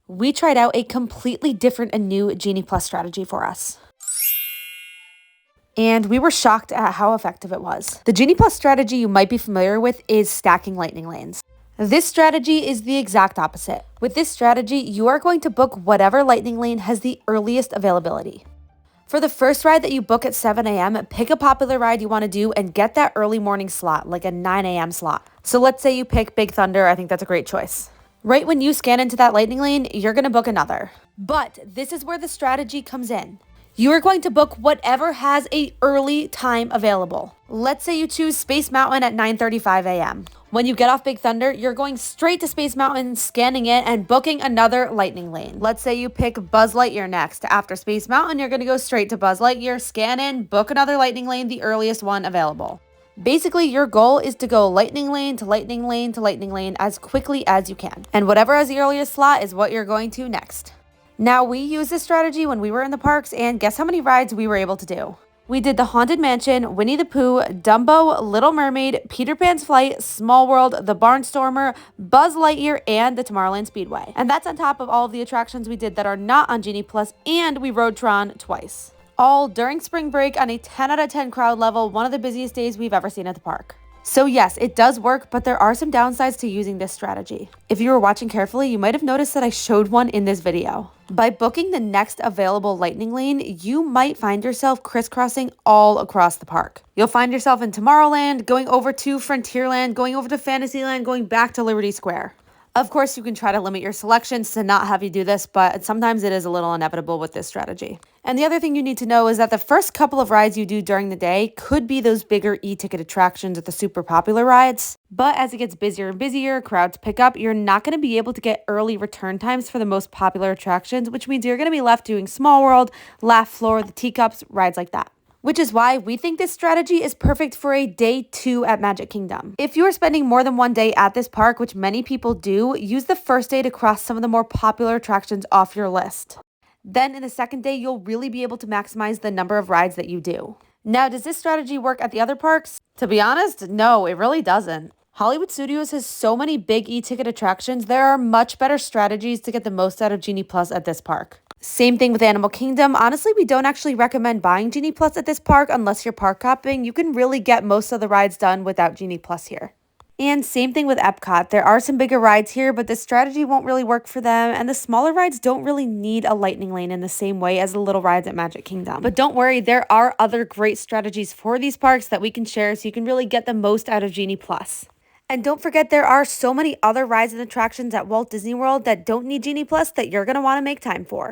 we tried out a completely different and new Genie Plus strategy for us. And we were shocked at how effective it was. The Genie Plus strategy you might be familiar with is stacking lightning lanes. This strategy is the exact opposite. With this strategy, you are going to book whatever lightning lane has the earliest availability. For the first ride that you book at 7 a.m., pick a popular ride you want to do and get that early morning slot, like a 9 a.m. slot. So let's say you pick Big Thunder. I think that's a great choice. Right when you scan into that lightning lane, you're going to book another. But this is where the strategy comes in. You are going to book whatever has a early time available. Let's say you choose Space Mountain at 9:35 a.m. When you get off Big Thunder, you're going straight to Space Mountain, scanning it, and booking another lightning lane. Let's say you pick Buzz Lightyear next. After Space Mountain, you're going to go straight to Buzz Lightyear, scan in, book another lightning lane, the earliest one available. Basically, your goal is to go lightning lane to lightning lane to lightning lane as quickly as you can. And whatever has the earliest slot is what you're going to next. Now, we used this strategy when we were in the parks, and guess how many rides we were able to do? We did the Haunted Mansion, Winnie the Pooh, Dumbo, Little Mermaid, Peter Pan's Flight, Small World, the Barnstormer, Buzz Lightyear, and the Tomorrowland Speedway. And that's on top of all of the attractions we did that are not on Genie Plus, and we rode Tron twice. All during spring break on a 10 out of 10 crowd level, one of the busiest days we've ever seen at the park. So yes, it does work, but there are some downsides to using this strategy. If you were watching carefully, you might have noticed that I showed one in this video. By booking the next available lightning lane, you might find yourself crisscrossing all across the park. You'll find yourself in Tomorrowland, going over to Frontierland, going over to Fantasyland, going back to Liberty Square. Of course, you can try to limit your selections to not have you do this, but sometimes it is a little inevitable with this strategy. And the other thing you need to know is that the first couple of rides you do during the day could be those bigger e-ticket attractions or the super popular rides. But as it gets busier and busier, crowds pick up, you're not going to be able to get early return times for the most popular attractions, which means you're going to be left doing Small World, Laugh Floor, the Teacups, rides like that. Which is why we think this strategy is perfect for a day 2 at Magic Kingdom. If you are spending more than one day at this park, which many people do, use the first day to cross some of the more popular attractions off your list. Then in the second day, you'll really be able to maximize the number of rides that you do. Now, does this strategy work at the other parks? To be honest, no, it really doesn't. Hollywood Studios has so many big e-ticket attractions, there are much better strategies to get the most out of Genie Plus at this park. Same thing with Animal Kingdom. Honestly, we don't actually recommend buying Genie Plus at this park unless you're park hopping. You can really get most of the rides done without Genie Plus here. And same thing with Epcot. There are some bigger rides here, but this strategy won't really work for them. And the smaller rides don't really need a lightning lane in the same way as the little rides at Magic Kingdom. But don't worry, there are other great strategies for these parks that we can share so you can really get the most out of Genie Plus. And don't forget, there are so many other rides and attractions at Walt Disney World that don't need Genie Plus that you're going to want to make time for.